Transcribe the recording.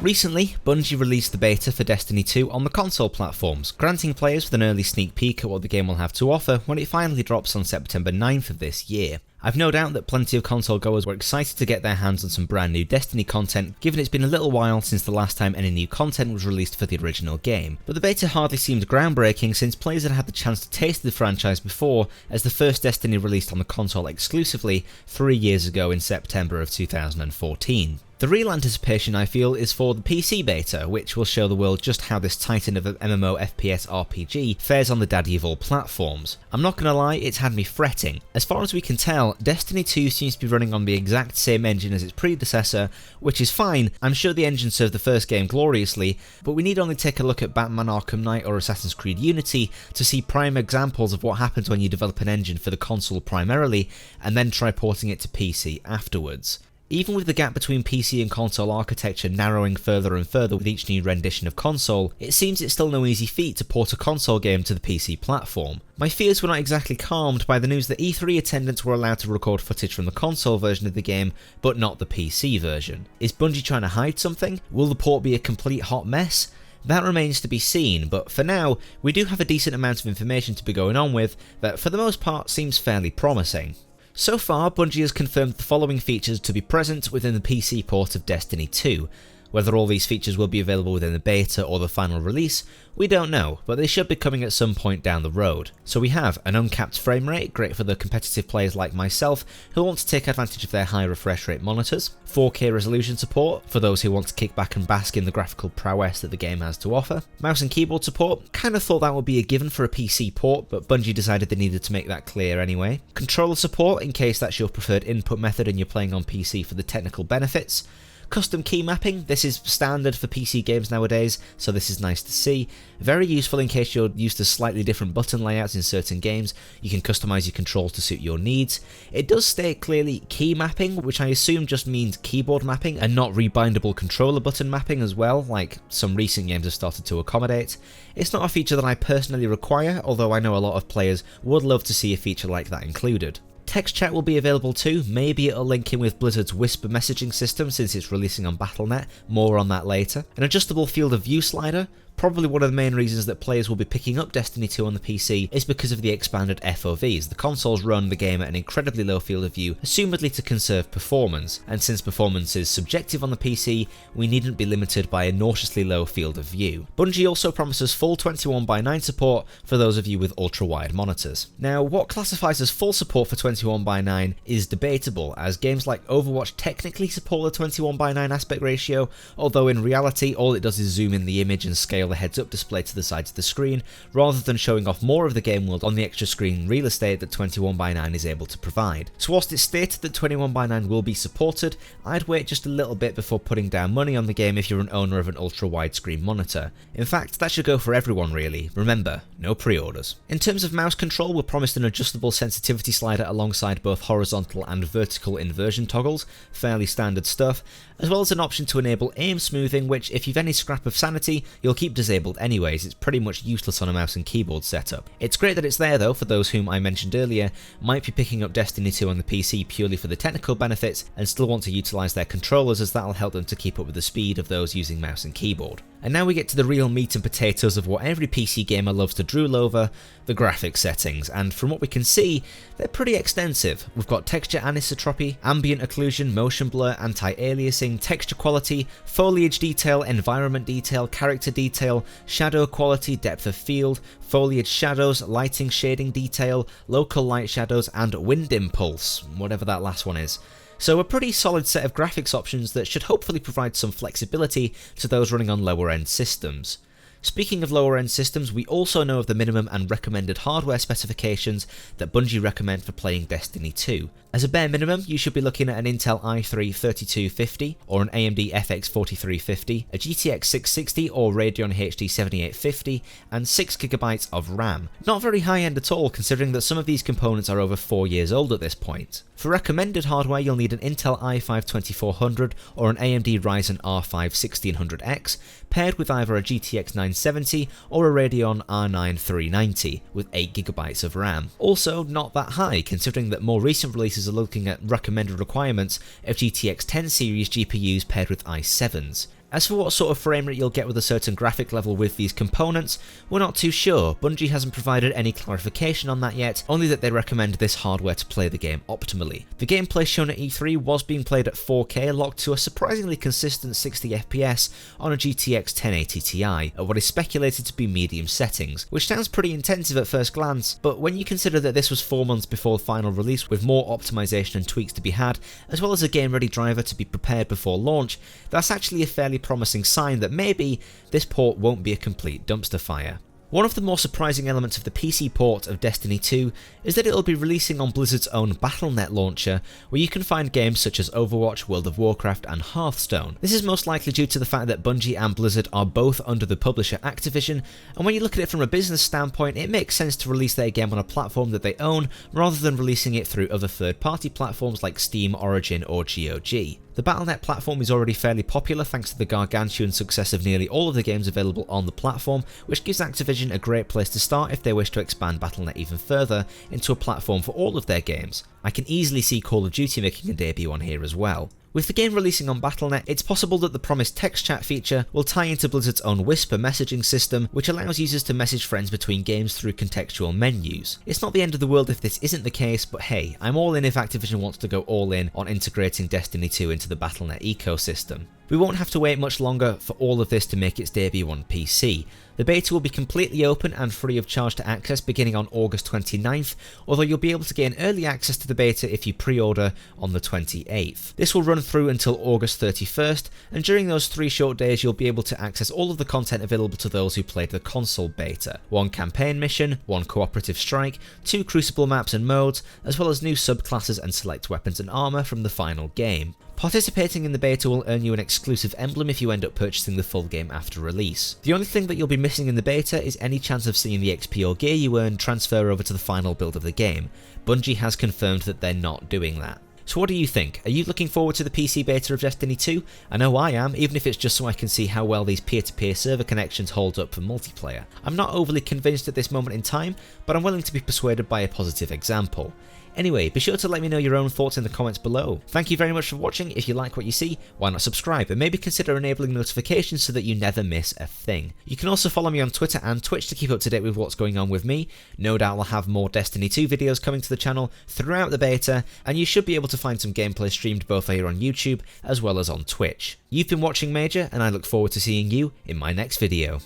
Recently, Bungie released the beta for Destiny 2 on the console platforms, granting players with an early sneak peek at what the game will have to offer when it finally drops on September 9th of this year. I've no doubt that plenty of console goers were excited to get their hands on some brand new Destiny content, given it's been a little while since the last time any new content was released for the original game. But the beta hardly seemed groundbreaking since players had had the chance to taste the franchise before, as the first Destiny released on the console exclusively 3 years ago in September of 2014. The real anticipation, I feel, is for the PC beta, which will show the world just how this titan of an MMO FPS RPG fares on the daddy of all platforms. I'm not gonna lie, it's had me fretting. As far as we can tell, Destiny 2 seems to be running on the exact same engine as its predecessor, which is fine. I'm sure the engine served the first game gloriously, but we need only take a look at Batman Arkham Knight or Assassin's Creed Unity to see prime examples of what happens when you develop an engine for the console primarily, and then try porting it to PC afterwards. Even with the gap between PC and console architecture narrowing further and further with each new rendition of console, it seems it's still no easy feat to port a console game to the PC platform. My fears were not exactly calmed by the news that E3 attendants were allowed to record footage from the console version of the game, but not the PC version. Is Bungie trying to hide something? Will the port be a complete hot mess? That remains to be seen, but for now, we do have a decent amount of information to be going on with that for the most part seems fairly promising. So far, Bungie has confirmed the following features to be present within the PC port of Destiny 2. Whether all these features will be available within the beta or the final release, we don't know, but they should be coming at some point down the road. So we have an uncapped frame rate, great for the competitive players like myself who want to take advantage of their high refresh rate monitors, 4K resolution support for those who want to kick back and bask in the graphical prowess that the game has to offer, mouse and keyboard support, kinda thought that would be a given for a PC port, but Bungie decided they needed to make that clear anyway, controller support in case that's your preferred input method and you're playing on PC for the technical benefits, custom key mapping, this is standard for PC games nowadays, so this is nice to see. Very useful in case you're used to slightly different button layouts in certain games, you can customize your controls to suit your needs. It does state clearly key mapping, which I assume just means keyboard mapping and not rebindable controller button mapping as well, like some recent games have started to accommodate. It's not a feature that I personally require, although I know a lot of players would love to see a feature like that included. Text chat will be available too, maybe it'll link in with Blizzard's Whisper messaging system since it's releasing on Battle.net, more on that later. An adjustable field of view slider, probably one of the main reasons that players will be picking up Destiny 2 on the PC is because of the expanded FOVs. The consoles run the game at an incredibly low field of view, assumedly to conserve performance, and since performance is subjective on the PC, we needn't be limited by a nauseously low field of view. Bungie also promises full 21:9 support for those of you with ultra-wide monitors. Now, what classifies as full support for 21:9 is debatable, as games like Overwatch technically support the 21:9 aspect ratio, although in reality all it does is zoom in the image and scale the heads-up display to the sides of the screen, rather than showing off more of the game world on the extra screen real estate that 21:9 is able to provide. So whilst it's stated that 21:9 will be supported, I'd wait just a little bit before putting down money on the game if you're an owner of an ultra-widescreen monitor. In fact, that should go for everyone really. Remember, no pre-orders. In terms of mouse control, we're promised an adjustable sensitivity slider alongside both horizontal and vertical inversion toggles, fairly standard stuff, as well as an option to enable aim smoothing, which if you've any scrap of sanity, you'll keep disabled anyways. It's pretty much useless on a mouse and keyboard setup. It's great that it's there though for those whom I mentioned earlier might be picking up Destiny 2 on the PC purely for the technical benefits and still want to utilise their controllers, as that'll help them to keep up with the speed of those using mouse and keyboard. And now we get to the real meat and potatoes of what every PC gamer loves to drool over, the graphics settings, and from what we can see, they're pretty extensive. We've got texture anisotropy, ambient occlusion, motion blur, anti-aliasing, texture quality, foliage detail, environment detail, character detail, shadow quality, depth of field, foliage shadows, lighting shading detail, local light shadows, and wind impulse, whatever that last one is. So a pretty solid set of graphics options that should hopefully provide some flexibility to those running on lower end systems. Speaking of lower end systems, we also know of the minimum and recommended hardware specifications that Bungie recommend for playing Destiny 2. As a bare minimum, you should be looking at an Intel i3 3250 or an AMD FX 4350, a GTX 660 or Radeon HD 7850, and 6GB of RAM. Not very high end at all, considering that some of these components are over 4 years old at this point. For recommended hardware, you'll need an Intel i5 2400 or an AMD Ryzen R5 1600X, paired with either a GTX 970 or a Radeon R9 390 with 8GB of RAM. Also not that high, considering that more recent releases are looking at recommended requirements of GTX 10 series GPUs paired with i7s. As for what sort of frame rate you'll get with a certain graphic level with these components, we're not too sure. Bungie hasn't provided any clarification on that yet, only that they recommend this hardware to play the game optimally. The gameplay shown at E3 was being played at 4K, locked to a surprisingly consistent 60 FPS on a GTX 1080 Ti, at what is speculated to be medium settings, which sounds pretty intensive at first glance, but when you consider that this was 4 months before final release with more optimization and tweaks to be had, as well as a game-ready driver to be prepared before launch, that's actually a fairly promising sign that maybe this port won't be a complete dumpster fire. One of the more surprising elements of the PC port of Destiny 2 is that it'll be releasing on Blizzard's own Battle.net launcher, where you can find games such as Overwatch, World of Warcraft and Hearthstone. This is most likely due to the fact that Bungie and Blizzard are both under the publisher Activision, and when you look at it from a business standpoint, it makes sense to release their game on a platform that they own, rather than releasing it through other third-party platforms like Steam, Origin or GOG. The Battle.net platform is already fairly popular thanks to the gargantuan success of nearly all of the games available on the platform, which gives Activision a great place to start if they wish to expand Battle.net even further into a platform for all of their games. I can easily see Call of Duty making a debut on here as well. With the game releasing on Battle.net, it's possible that the promised text chat feature will tie into Blizzard's own Whisper messaging system, which allows users to message friends between games through contextual menus. It's not the end of the world if this isn't the case, but hey, I'm all in if Activision wants to go all in on integrating Destiny 2 into the Battle.net ecosystem. We won't have to wait much longer for all of this to make its debut on PC. The beta will be completely open and free of charge to access beginning on August 29th, although you'll be able to gain early access to the beta if you pre-order on the 28th. This will run through until August 31st, and during those 3 short days you'll be able to access all of the content available to those who played the console beta. 1 campaign mission, 1 cooperative strike, 2 Crucible maps and modes, as well as new subclasses and select weapons and armor from the final game. Participating in the beta will earn you an exclusive emblem if you end up purchasing the full game after release. The only thing that you'll be missing in the beta is any chance of seeing the XP or gear you earn transfer over to the final build of the game. Bungie has confirmed that they're not doing that. So what do you think? Are you looking forward to the PC beta of Destiny 2? I know I am, even if it's just so I can see how well these peer-to-peer server connections hold up for multiplayer. I'm not overly convinced at this moment in time, but I'm willing to be persuaded by a positive example. Anyway, be sure to let me know your own thoughts in the comments below. Thank you very much for watching. If you like what you see, why not subscribe and maybe consider enabling notifications so that you never miss a thing. You can also follow me on Twitter and Twitch to keep up to date with what's going on with me. No doubt I'll have more Destiny 2 videos coming to the channel throughout the beta, and you should be able to find some gameplay streamed both here on YouTube as well as on Twitch. You've been watching Major, and I look forward to seeing you in my next video.